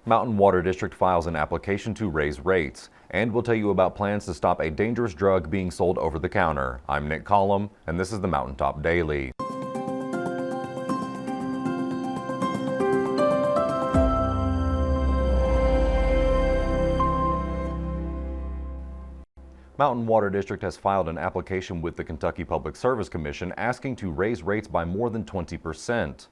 Mountain Water District files an application to raise rates, and we'll tell you about plans to stop a dangerous drug being sold over the counter. I'm Nick Collum, and this is the Mountaintop Daily. Mountain Water District has filed an application with the Kentucky Public Service Commission asking to raise rates by more than 20%.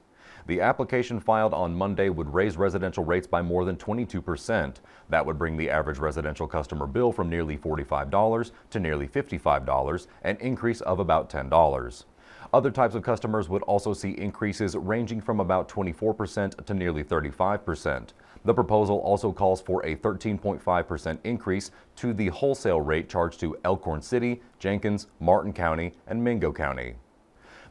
The application filed on Monday would raise residential rates by more than 22%. That would bring the average residential customer bill from nearly $45 to nearly $55, an increase of about $10. Other types of customers would also see increases ranging from about 24% to nearly 35%. The proposal also calls for a 13.5% increase to the wholesale rate charged to Elkhorn City, Jenkins, Martin County, and Mingo County.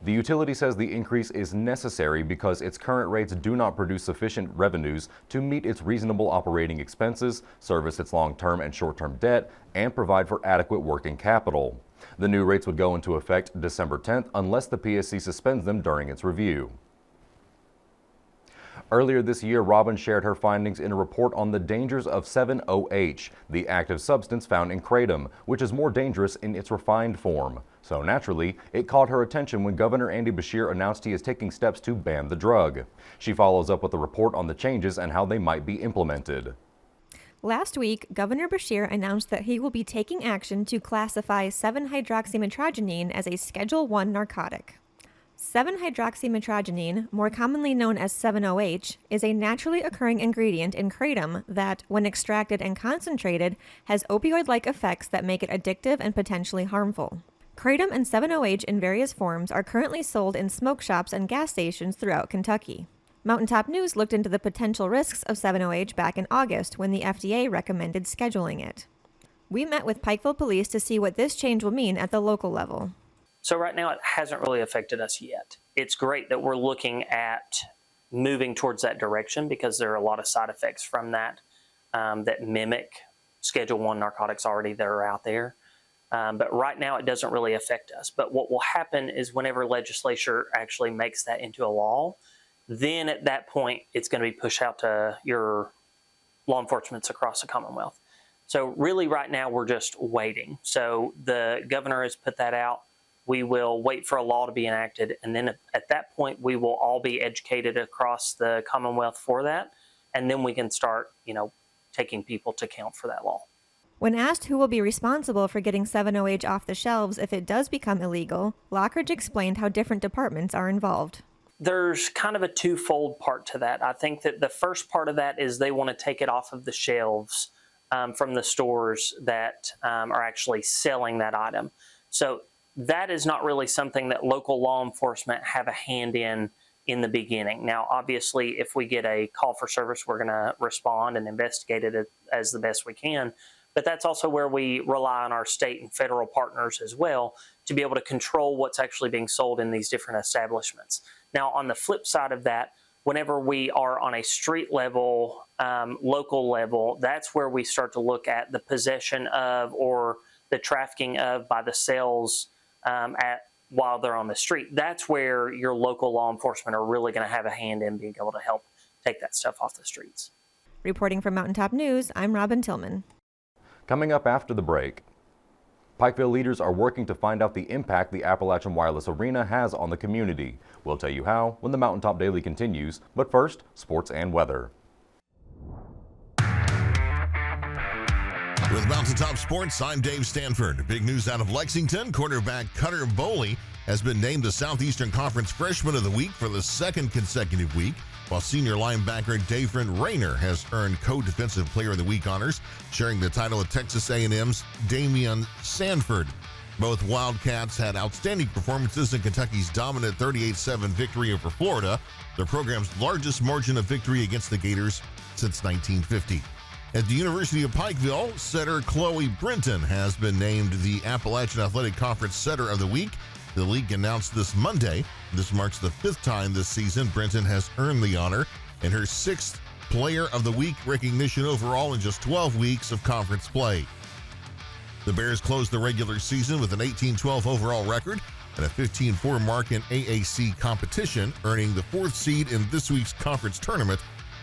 The utility says the increase is necessary because its current rates do not produce sufficient revenues to meet its reasonable operating expenses, service its long-term and short-term debt, and provide for adequate working capital. The new rates would go into effect December 10th unless the PSC suspends them during its review. Earlier this year, Robin shared her findings in a report on the dangers of 7-OH, the active substance found in kratom, which is more dangerous in its refined form. So naturally, it caught her attention when Governor Andy Beshear announced he is taking steps to ban the drug. She follows up with a report on the changes and how they might be implemented. Last week, Governor Beshear announced that he will be taking action to classify 7-hydroxymetrogenine as a Schedule I narcotic. 7-hydroxymetrogenine, more commonly known as 7-OH, is a naturally occurring ingredient in kratom that, when extracted and concentrated, has opioid-like effects that make it addictive and potentially harmful. Kratom and 7-OH in various forms are currently sold in smoke shops and gas stations throughout Kentucky. Mountaintop News looked into the potential risks of 7-OH back in August when the FDA recommended scheduling it. We met with Pikeville Police to see what this change will mean at the local level. So right now it hasn't really affected us yet. It's great that we're looking at moving towards that direction because there are a lot of side effects from that that mimic Schedule I narcotics already that are out there. But right now it doesn't really affect us. But what will happen is whenever legislature actually makes that into a law, then at that point it's going to be pushed out to your law enforcements across the Commonwealth. So really right now we're just waiting. So the governor has put that out. We will wait for a law to be enacted, and then at that point, we will all be educated across the Commonwealth for that, and then we can start, taking people to account for that law. When asked who will be responsible for getting 7-OH off the shelves if it does become illegal, Lockridge explained how different departments are involved. There's kind of a twofold part to that. I think that the first part of that is they want to take it off of the shelves from the stores that are actually selling that item. So that is not really something that local law enforcement have a hand in the beginning. Now, obviously, if we get a call for service, we're going to respond and investigate it as the best we can. But that's also where we rely on our state and federal partners as well to be able to control what's actually being sold in these different establishments. Now, on the flip side of that, whenever we are on a street level, local level, that's where we start to look at the possession of or the trafficking of by the sales while they're on the street. That's where your local law enforcement are really going to have a hand in being able to help take that stuff off the streets. Reporting from Mountaintop News, I'm Robin Tillman. Coming up after the break, Pikeville leaders are working to find out the impact the Appalachian Wireless Arena has on the community. We'll tell you how when the Mountaintop Daily continues, but first, sports and weather. With Mountaintop Sports, I'm Dave Stanford. Big news out of Lexington. Quarterback Cutter Boley has been named the Southeastern Conference Freshman of the Week for the second consecutive week, while senior linebacker Dayfriend Rayner has earned Co-Defensive Player of the Week honors, sharing the title with Texas A&M's Damian Sanford. Both Wildcats had outstanding performances in Kentucky's dominant 38-7 victory over Florida, the program's largest margin of victory against the Gators since 1950. At the University of Pikeville, setter Chloe Brinton has been named the Appalachian Athletic Conference Setter of the Week. The league announced this Monday. This marks the fifth time this season Brinton has earned the honor and her sixth Player of the Week recognition overall in just 12 weeks of conference play. The Bears closed the regular season with an 18-12 overall record and a 15-4 mark in AAC competition, earning the fourth seed in this week's conference tournament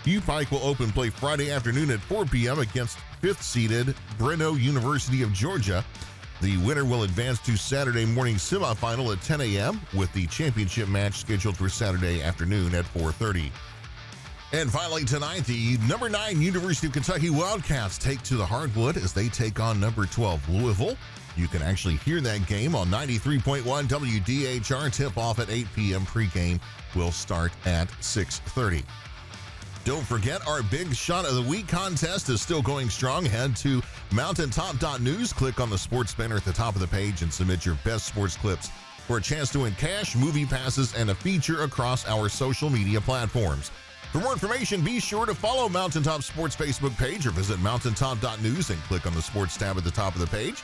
U Pike will open play Friday afternoon at 4 p.m. against 5th-seeded Breno University of Georgia. The winner will advance to Saturday morning semifinal at 10 a.m. with the championship match scheduled for Saturday afternoon at 4:30. And finally tonight, the number 9 University of Kentucky Wildcats take to the hardwood as they take on number 12 Louisville. You can actually hear that game on 93.1 WDHR. Tip-off at 8 p.m. Pregame will start at 6:30. Don't forget, our Big Shot of the Week contest is still going strong. Head to mountaintop.news, click on the sports banner at the top of the page, and submit your best sports clips for a chance to win cash, movie passes, and a feature across our social media platforms. For more information, be sure to follow Mountaintop Sports Facebook page or visit mountaintop.news and click on the sports tab at the top of the page.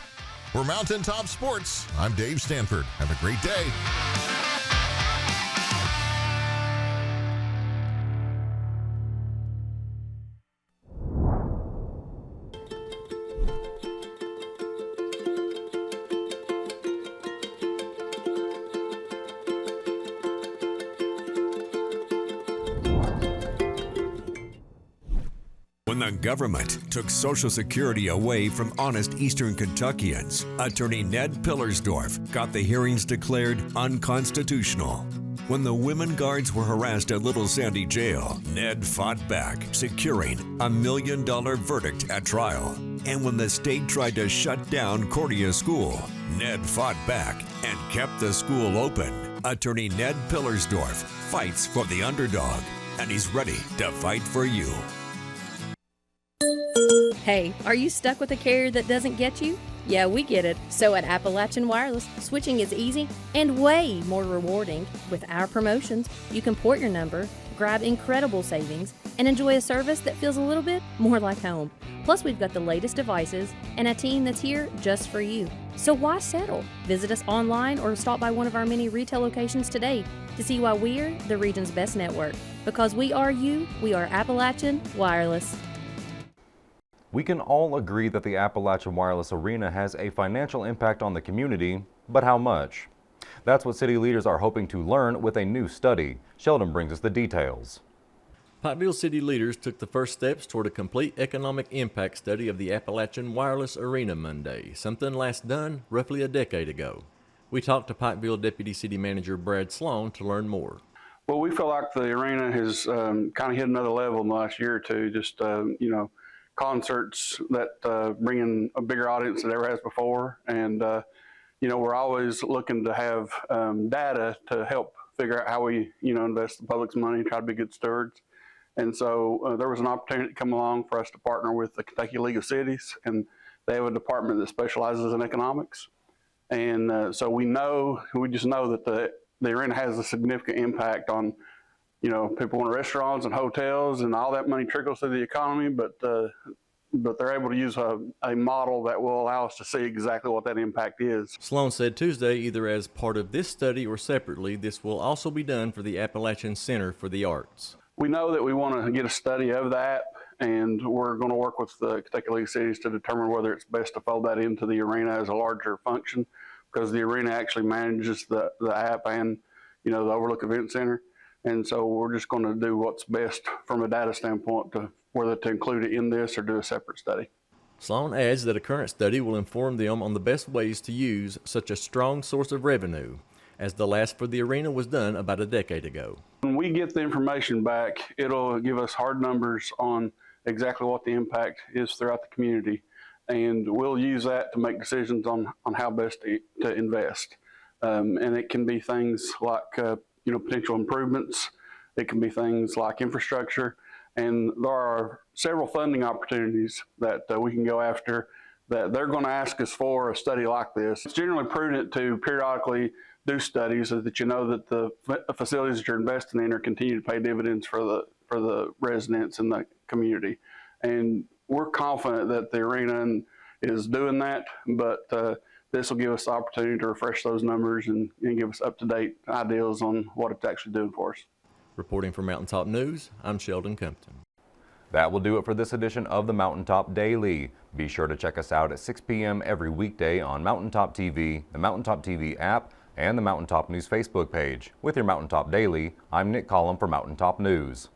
For Mountaintop Sports, I'm Dave Stanford. Have a great day. When the government took Social Security away from honest Eastern Kentuckians, Attorney Ned Pillersdorf got the hearings declared unconstitutional. When the women guards were harassed at Little Sandy Jail, Ned fought back, securing a $1 million verdict at trial. And when the state tried to shut down Cordia School, Ned fought back and kept the school open. Attorney Ned Pillersdorf fights for the underdog, and he's ready to fight for you. Hey, are you stuck with a carrier that doesn't get you? Yeah, we get it. So at Appalachian Wireless, switching is easy and way more rewarding. With our promotions, you can port your number, grab incredible savings, and enjoy a service that feels a little bit more like home. Plus, we've got the latest devices and a team that's here just for you. So why settle? Visit us online or stop by one of our many retail locations today to see why we're the region's best network. Because we are you, we are Appalachian Wireless. We can all agree that the Appalachian Wireless Arena has a financial impact on the community, but how much? That's what city leaders are hoping to learn with a new study. Sheldon brings us the details. Pikeville city leaders took the first steps toward a complete economic impact study of the Appalachian Wireless Arena Monday, something last done roughly a decade ago. We talked to Pikeville Deputy City Manager Brad Sloan to learn more. Well, we feel like the arena has kind of hit another level in the last year or two. Just, concerts that bring in a bigger audience than it ever has before. And, we're always looking to have data to help figure out how we, invest the public's money and try to be good stewards. And so there was an opportunity to come along for us to partner with the Kentucky League of Cities, and they have a department that specializes in economics. And so we just know that the arena has a significant impact on, people in restaurants and hotels, and all that money trickles through the economy, but they're able to use a model that will allow us to see exactly what that impact is. Sloan said Tuesday, either as part of this study or separately, this will also be done for the Appalachian Center for the Arts. We know that we want to get a study of that, and we're going to work with the Kentucky League of Cities to determine whether it's best to fold that into the arena as a larger function, because the arena actually manages the app and, the Overlook Event Center. And so we're just going to do what's best from a data standpoint to whether to include it in this or do a separate study. Sloan adds that a current study will inform them on the best ways to use such a strong source of revenue, as the last for the arena was done about a decade ago. When we get the information back, it'll give us hard numbers on exactly what the impact is throughout the community. And we'll use that to make decisions on how best to invest. And it can be things like potential improvements. It can be things like infrastructure. And there are several funding opportunities that we can go after that they're going to ask us for a study like this. It's generally prudent to periodically do studies so that that the facilities that you're investing in are continue to pay dividends for the residents and the community. And we're confident that the arena is doing that, but this will give us the opportunity to refresh those numbers and give us up-to-date ideas on what it's actually doing for us. Reporting for Mountaintop News, I'm Sheldon Compton. That will do it for this edition of the Mountaintop Daily. Be sure to check us out at 6 p.m. every weekday on Mountaintop TV, the Mountaintop TV app, and the Mountaintop News Facebook page. With your Mountaintop Daily, I'm Nick Collum for Mountaintop News.